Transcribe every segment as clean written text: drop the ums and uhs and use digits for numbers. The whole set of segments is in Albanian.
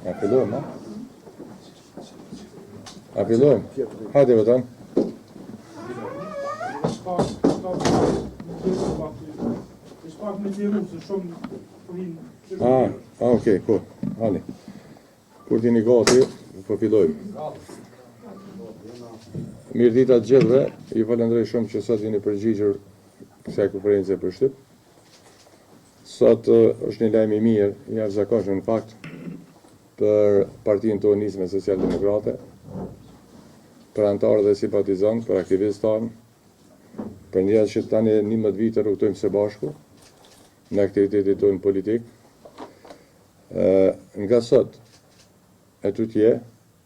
A fillojmë, a? A fillojmë? Hajde vëtan. Okej, po. Hajde. Kur t'jeni gati, po fillojmë. Mirë dita të gjithëve, ju falenderoj shumë që sot jeni përgjigjur kësaj konference për shtyp. Sot është një lajm i mirë, i jashtëzakonshëm në fakt, për partinë tonë Nisme Social-Demokrate, për anëtarë dhe simpatizantë, për aktivistë tanë, për njerëz që tani 11 vite rrugtojmë së bashku në aktivitetin tonë politik. Nga sot e tutje,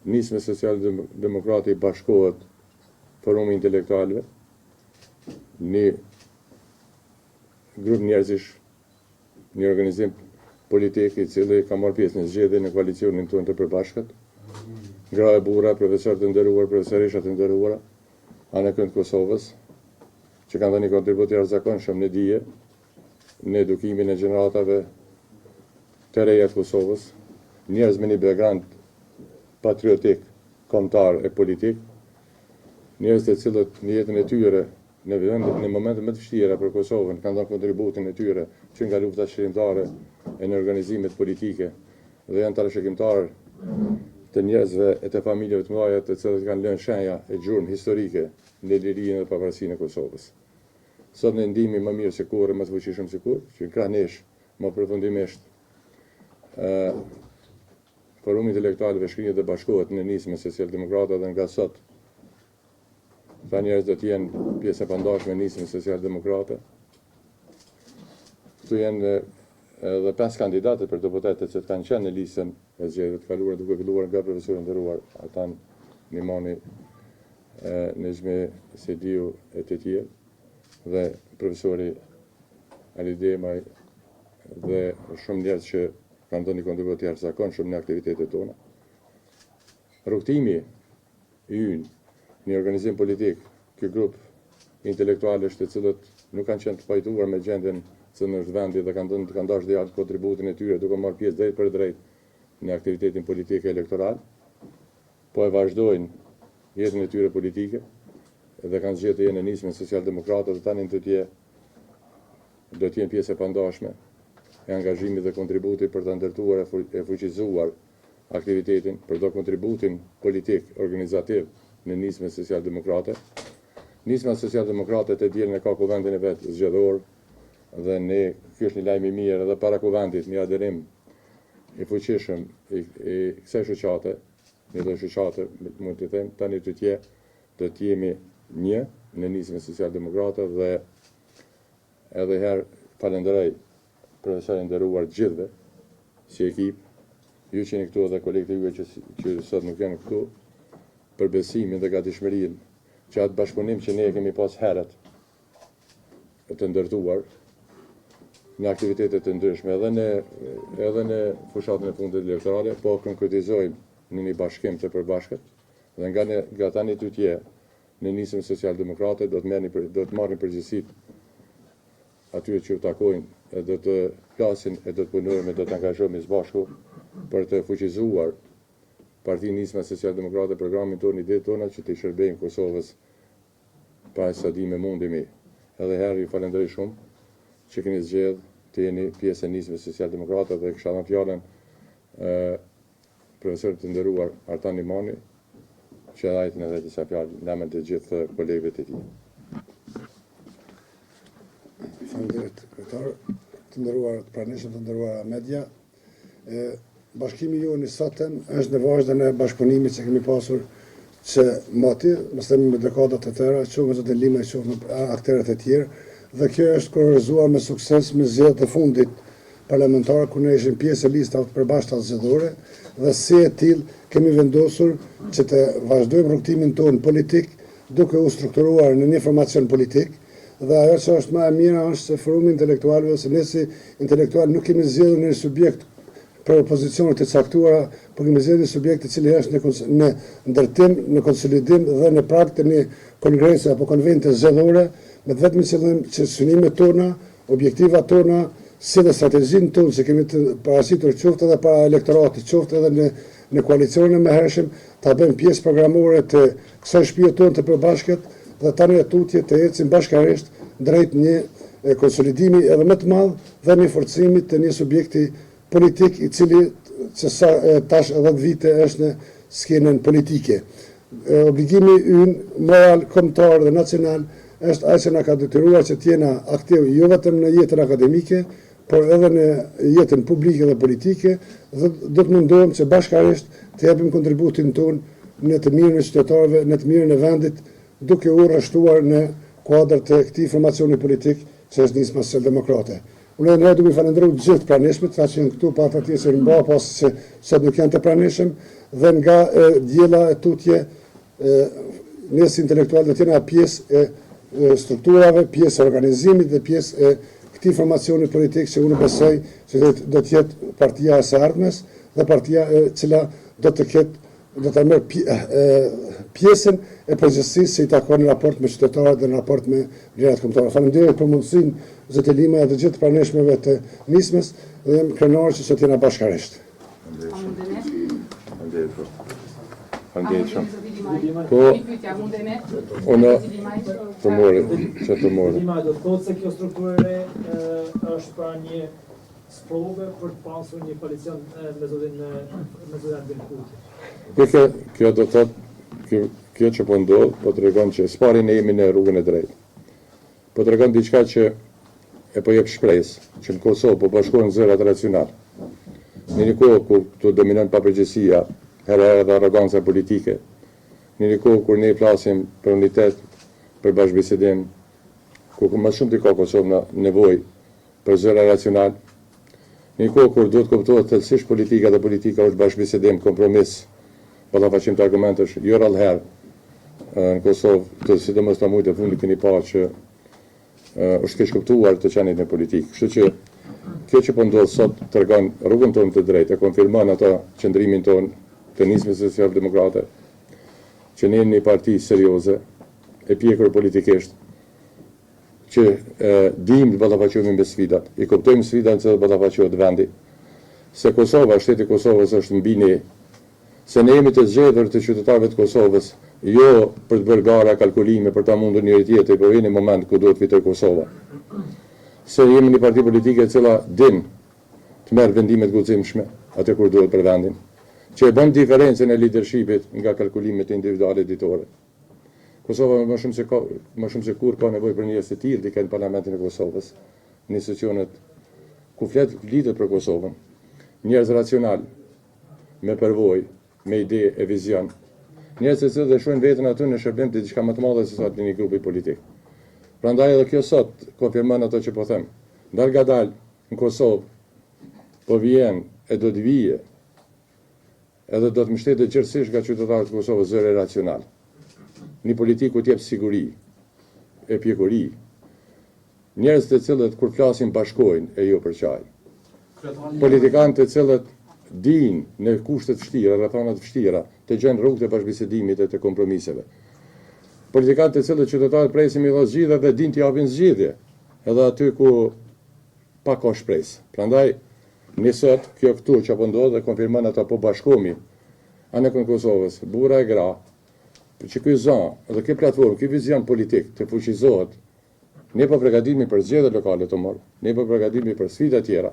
Nisme Social-Demokrate i bashkohet forumi intelektualëve, një grup njerëzish, një organizim politik i cili ka marrë pjesë në zgjedhje në koalicionin tonë të përbashkët, gra e burra, profesorë të nderuar, profesoresha të nderuara, anë e kënd Kosovës, që kanë dhënë një kontribut i jashtëzakonshëm në dije, në edukimin e gjeneratave të reja të Kosovës, njerëz me një background patriotik, kombëtar e politik, njerëz të cilët në jetën e tyre në momente më të vështira për Kosovën kanë dhënë kontributin e tyre që nga lufta shërimtare e në organizimet politike dhe janë parashikimtarë të njerëzve e të familjeve të mëdha të cilët kanë lënë shenja e gjurmë historike në lirinë dhe pavarësinë e Kosovës. Sot ne ndihemi më mirë se kurrë, më të fuqishëm se kurrë, që krahnesh më përfundimisht forumi intelektualëve shkrihet dhe bashkohet në Nisme Social-Demokrate dhe nga sot ta njerëz do të jenë pjesë e pandashme e Nismës Social-Demokrate. Këtu janë edhe 5 kandidatë për deputetët që kanë qenë në listën e zgjedhjeve të kaluara, duke filluar nga profesorë nderuar Altan Nimani, Nezhme Sediu e të tjerë, dhe profesori Ali Demaj dhe shumë njerëz që kanë dhënë kontribut të jashtëzakonshëm në aktivitetet tona. Rrugtimi i ynë një organizim politik, ky grup intelektualësh të cilët nuk kanë qenë të pajtuar me gjendjen që në vendi dhe kanë dashur të japin kontributin e tyre duke marrë pjesë drejt për drejt në aktivitetin politik e elektoral, po e vazhdojnë jetën e tyre politike dhe kanë zgjedhur të jenë në Nismën Social-Demokrate dhe tani do të jenë pjesë e pandashme e angazhimit dhe kontributit për të ndërtuar e fuqizuar aktivitetin, për do kontributin politik organizativ në Nismën Social-Demokrate. Nisma Social-Demokrate të dielën e ka kuvendin e vetë zgjedhor dhe ne, ky është një lajm i mirë edhe para kuvendit, një adherim i fuqishëm i kësaj shoqate, një do shoqate, mund të them, tani do të jemi një në Nismën Social-Demokrate dhe edhe herë falenderoj profesorin nderuar gjithëve si ekip, ju që jeni këtu dhe kolegët e juaj që sot nuk janë këtu, për besimin dhe gatishmërinë që atë bashkëpunim që ne kemi pas herët të ndërtuar në aktivitetet të ndryshme edhe në fushatën e fundit elektorale, po konkretizojmë në një bashkim të përbashkët dhe nga tani tutje në Nismën Social-Demokrate do të marrin përgjegjësitë atyre që u takojnë e do të flasin e do të punojmë e do të angazhohemi së bashku për të fuqizuar Partinë Nisma Social-Demokrate, programin tonë, idetë tona që të i shërbejmë Kosovës pa sa di me mundimi. Edhe herë ju falenderoj shumë që keni zgjedhur të jeni pjesë e Nismës Social-Demokrate dhe kisha dhënë fjalën profesorit të nderuar Altan Nimani, që ai të na dha disa fjalë në emër të gjithë kolegëve të tij. Faleminderit, kryetar, të nderuar të pranishëm, të nderuara media. Bashkimi ju në sotën është në vazhdim e bashkëpunimit që kemi pasur që mati, me dekadat të tëra, që me zotin Lima, që me akterët e tjerë, dhe kjo është korrizuar me sukses me zgjedhjet e fundit parlamentar, ku ne ishim pjesë e listave të përbashkëta zgjedhore, dhe si e tillë kemi vendosur që të vazhdojmë rrugtimin tonë politik, duke u strukturuar në një formacion politik, dhe ajo që është më e mira është se forumi intelektualëve, se ne si intelektual nuk kemi zgjedhur një subjekt për pozicionet të caktuara, por kemi zgjedhur një subjekt i cili është në ndërtim, në konsolidim dhe në prag të një kongrese apo konvente zgjedhore, me vetëm qëllim që synimet tona, objektivat tona, si dhe strategjinë tonë që kemi të parasitur qoftë edhe para elektoratit, qoftë edhe në koalicionin me hershëm, ta bëjmë pjesë programore të kësaj shtëpie tonë të përbashkët dhe tani tutje të ecim bashkërisht drejt një konsolidimi edhe më të madh dhe një forcimi të një subjekti politik i cili tash 10 vite është në skenën politike. Obligimi ynë moral, kombëtar dhe nacional është ai që na ka detyruar që të jena aktiv jo vetëm në jetën akademike, por edhe në jetën publike dhe politike, dhe do të mundohem që bashkërisht të japim kontributin tonë në të mirën e qytetarëve, në të mirën e vendit, duke u rreshtuar në kuadër të këtij formacioni politik që është Nisma Socialdemokrate. Unë edhe duke falendëruar gjithë pranishmit, që janë këtu pa atje që mba pas se sot nuk janë të pranishëm, dhe nga diella e tutje nesë intelektual do të jena pjesë e strukturave, pjesë e organizimit dhe pjesë e këtij formacioni politik që unë besoj që do të jetë partia e së ardhmes dhe partia e cila do të merr pjesën e përgjegjësisë që i takon në raport me qytetarët dhe në raport me vlerat kombëtare. Faleminderit për mundësinë zoti Lima dhe gjithë pranishmëve të nismës dhe jam krenar që sot jena bashkërisht. Po, unë të morë, që të morë. Lima do të thotë se kjo strukturë është pra një sprove për të pasur një koalicion me zotin Bilkuti. Kjo do të thotë, kjo që po ndodh, po të regon që s'pari ne jemi në rrugën e drejtë. Po të regon diçka që e po jep shpresë, që në Kosovë po bashkohen zërat racional. Në një kohë ku të dominon papërgjegjësia, herë edhe arroganca politike. Në një kohë kur ne flasim për unitet, për bashkëbisedim, ku më shumë të ka Kosovë nevojë për zëra racional. Në një kohë kur duhet kuptohet thellësisht politika dhe politika është bashkëbisedim, kompromis, ballafaqim të argumentesh, jo rallëherë në Kosovë, të sidomos ta mujtë e fundit keni parë që është keq kuptuar të qenit në politikë. Kështu që kjo që po ndodh sot tregon rrugën tonë të drejtë, e konfirmon ato qëndrimin tonë të Nismës Socialdemokrate, që ne jemi një parti serioze, e pjekur politikisht, që dim të ballafaqohemi me sfidat, i kuptojmë sfidat që ballafaqohet vendi, se Kosova, shteti i Kosovës është mbi ne, se ne jemi të zgjedhur të qytetarëve të Kosovës, jo për të bërë gara kalkulime për ta mundur njëri tjetrin, por në moment ku duhet fitoj Kosova. Se jemi një parti politike e cila din të merr vendime të guximshme atë kur duhet për vendin, që e bën diferencën e leadershipit nga kalkulimet individuale ditore. Kosova më shumë se kur ka nevojë për njerëz të tillë të kenë parlamentin e Kosovës, në institucionet ku flitet për Kosovën, njerëz racional, me përvojë, me ide e vizion, njerëz që dhe shohin veten aty në shërbim të diçka më të madhe se sa të një grupi politik. Prandaj edhe kjo sot konfirmon ato që po them. Ndal gadal në Kosovë po vjen e do të vijë edhe do të mbështetet gjithësisht nga qytetarët e Kosovës zëre racional. Një politikë ku t'jep siguri, e pjekuri. Njerëz të cilët kur flasin bashkojnë e jo përqajnë. Politikanë të cilët dinë në kushte të vështira, rrethana të vështira, të gjejnë rrugët e bashkëbisedimit e të kompromiseve. Politikanë të cilët qytetarët presin me dhënë zgjidhje dhe dinë t'i japin zgjidhje, edhe aty ku pa ka shpresë. Prandaj ne sot kjo këtu që po ndodh dhe konfirmon ato po bashkohemi anën e Kosovës, burra e gra, që ky zon dhe kjo platformë, ky vizion politik të fuqizohet, ne po përgatitemi për zgjedhje lokale të marrë, ne po përgatitemi për sfida tjera,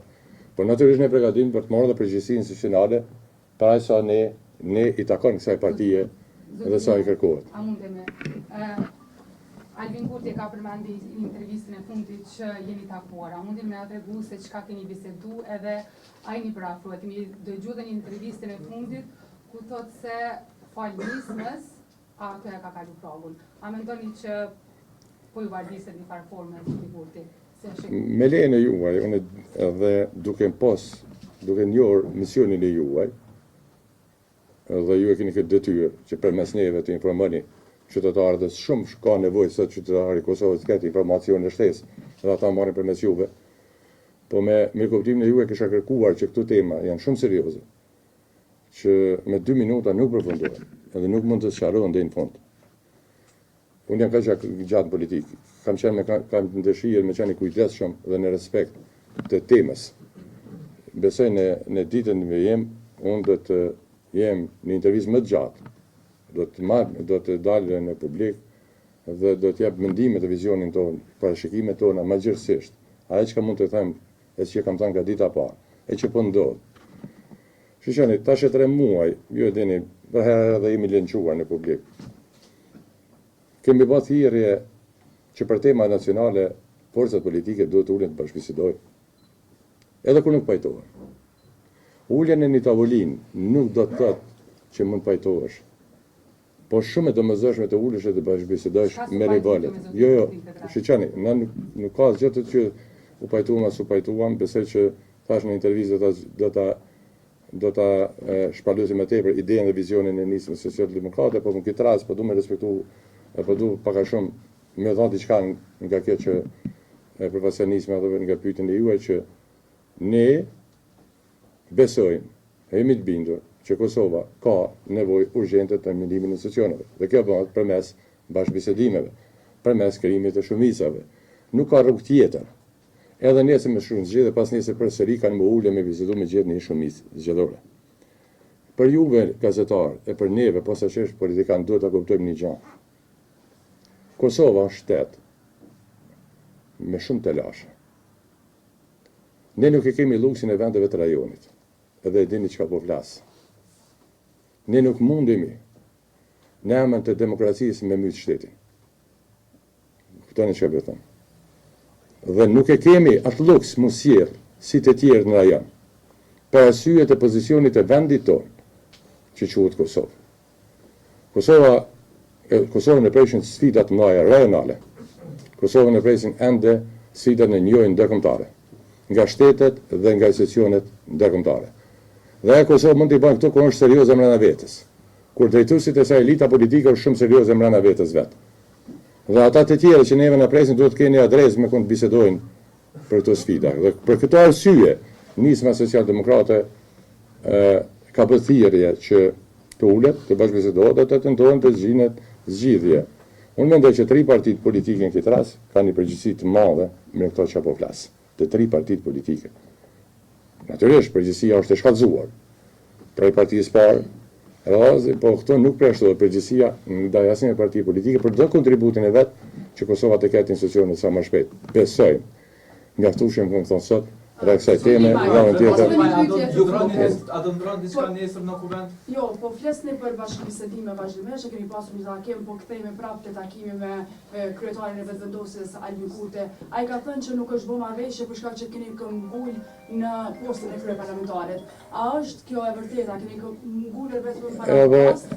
por natyrisht ne përgatitemi për të marrë dhe përgjegjësinë institucionale, para sa ne i takon kësaj partie dhe sa i kërkohet. A mundeme. Albin Kurti ka përmendi në intervistën e fundit që jeni takuar. A mundi me tregu se çka keni bisedu edhe ai një parafruar. Kemi dëgjuar në intervistën e fundit ku thotë se fal nismës ato ja ka kalu pragun. A mendoni që po ju vardiset një farë forme në Kurti? Me lejen e juaj, unë edhe duke njohur misionin e juaj, dhe ju e keni këtë detyrë që përmes neve të informoni qytetarët dhe shumë ka nevojë sot qytetari i Kosovës të ketë informacion në shtesë dhe ata marrin përmes juve. Po me kuptimin e juaj kisha kërkuar që këto tema janë shumë serioze, që me 2 minuta nuk përfundohen, edhe nuk mund të sqarohen deri në fund. Unë jam kaq gjatë në politikë, kam dëshirë me qenë kujdesshëm dhe në respekt të temës. Besoj në ditën me unë do të jem në intervizë më të gjatë, do të dalë në publik dhe do të jap mendimet e vizionin tonë, parashikimet tona më gjithësisht. Ajo që mund të them, e që kam thënë nga dita e parë, e që po ndodh. Shikoni, tash e 3 muaj, ju e dini, për herë edhe jemi lënçuar në publik. Kemi bërë thirrje që për tema nacionale forcat politike duhet të ulen të bashkëbisedojnë. Edhe kur nuk pajtohen. Ulja në një tavolinë nuk do të thotë që mund pajtohesh. Po shumë e domosdoshme të ulesh dhe të bashkëbisedosh me rivalet. Jo, shikoni, na nuk ka asgjë të që u pajtuam as u pajtuam, besoj që thash në intervistë do ta shpalosim më tepër idenë dhe vizionin e nismës social-demokrate, po në këtë rast po du me respektu, po du pak a shumë me dhënë diçka nga kjo që përfaqëson nisma dhe nga pyetjen e juaj që ne besojmë, jemi të bindur që Kosova ka nevojë urgjente të mendimin e institucioneve. Dhe kjo bëhet përmes bashkëbisedimeve, përmes krijimit të shumicave. Nuk ka rrugë tjetër. Edhe nesër me shumë zgjedhje, pas nesër përsëri kanë më ulë me bisedu me gjetë një shumicë zgjedhore. Për juve gazetar e për neve, posaçërisht politikan, duhet ta kuptojmë një gjë. Kosova është shtet me shumë të lashe. Ne nuk e kemi luksin e vendeve të rajonit, edhe e dini çka po flas. Ne nuk mundemi në emër të demokracisë me myt shtetin. Kuptoni çka po them. Dhe nuk e kemi atë luks mos sjell si të tjerë në rajon. Për arsye të pozicionit të vendit tonë që quhet Kosovë. Kosova në preshin sfidat të mëdha rajonale. Kosova në preshin ende sfidat në njëjë ndërkombëtare, nga shtetet dhe nga institucionet ndërkombëtare. Dhe Kosova mund të bëjë këto kur është serioze brenda vetes. Kur drejtuesit e saj elita politike është shumë serioze brenda vetes vet. Dhe ata të tjerë që neve na presin duhet të kenë adresë me kënd bisedojnë për këto sfida. Dhe për këtë arsye, nisma social-demokrate ka bërë thirrje që të ulet, të bashkëbisedohet dhe të tentojnë të zgjidhet zgjidhje. Unë mendoj që 3 partitë politike në këtë rast kanë një përgjegjësi të madhe me këto që po flas. Të 3 partitë politike. Natyrisht përgjegjësia është e shkallëzuar. Prej partisë parë, po këto nuk preshtohet përgjegjësia ndaj asnjë partie politike për çdo kontributin e vet që Kosova të ketë institucione sa më shpejt. Besoj, mjaftueshëm më thon sot, rreth kësaj teme, rreth tjetër. A do ndron diçka nesër në kuvent? Jo, po flasni për bashkëbisedime vazhdimisht, kemi pasur një takim, po kthehemi prapë te takimi me kryetarin e vetëvendosjes Albin Kurti. Ai ka thënë që nuk është bë marrëveshje për shkak që keni këmbgul në postin e kryeparlamentarit. A është kjo e vërteta? Keni këmbgulur vetëm para post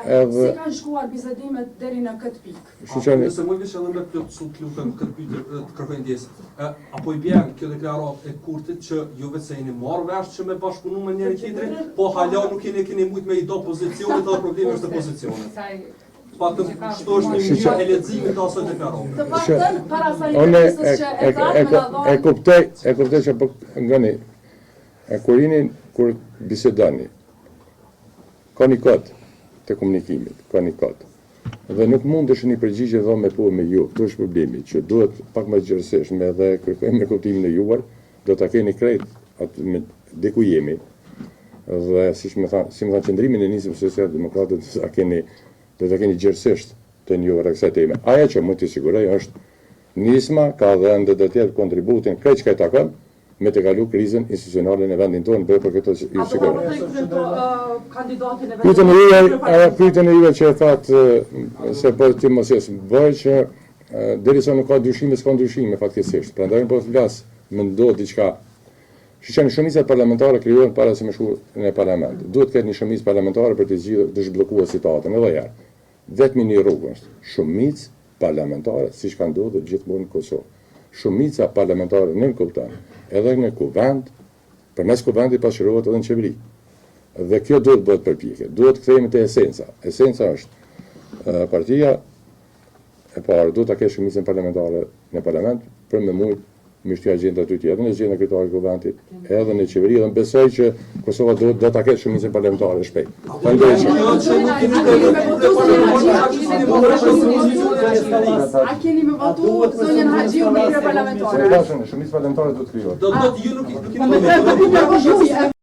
edhe si kanë shkuar bisedimet deri në këtë pikë? Nëse mund të shëllëm me plotësu të lutem këtë pyetje të kërkoj ndjesë. Apo i bën kjo deklaratë e Kurtit që ju vetë jeni marrë vesh që me bashkëpunu me njëri tjetrin, po hala nuk keni mujt me i do pozicionit dhe problemi është të pozicionit. Paktën shto është një mënyrë e leximit të asaj deklaratë. Të paktën para sa intervistës që e ka me la e kuptoj që po ngani kur bisedoni ka një kod të komunikimit, ka një kod. Dhe nuk mundesh një përgjigje dhënë me po me ju. Kjo është problemi që duhet pak më gjërësisht me dhe kërkojmë me kuptimin e juar, do ta keni krejt atë me dhe ku jemi. Dhe si më thanë qëndrimin e nismës social-demokrate do ta keni gjërësisht të njohur kësaj teme. Ajo që mund të siguroj është nisma ka dhënë dhe do të jetë kontributin krejt çka i takon me të kalu krizën institucionale në vendin tonë për këtë ju siguroj. Pyetjen e juve që e thatë se po ti mos jes bëj që derisa nuk ka dyshime, s'ka ndryshime fatkeqësisht. Prandaj po flas, më ndodh diçka. Shqipëria shumica parlamentare krijohen para se me shku në parlament. Duhet të ketë një shumicë parlamentare për të zhbllokuar situatën edhe herë. Vetëm një rrugë është shumicë parlamentare, siç ka ndodhur gjithmonë në Kosovë. Shumica parlamentare në kombëtar, edhe në kuvend, përmes kuvendit pasqyrohet edhe në qeveri. Dhe kjo duhet bëhet përpjekje. Duhet kthehemi te esenca. Esenca është partia e parë duhet ta ketë shumicën parlamentare në parlament për me mujt me shtyja agenda të tjetër, në gjendën kryetare të kuvendit, edhe në qeveri, dhe besoj që Kosova do ta ketë shumicën parlamentare shpejt. A keni me votu zonjën Haxhiu me krye parlamentare? Shumicë parlamentare do të krijohet. Do të ju nuk keni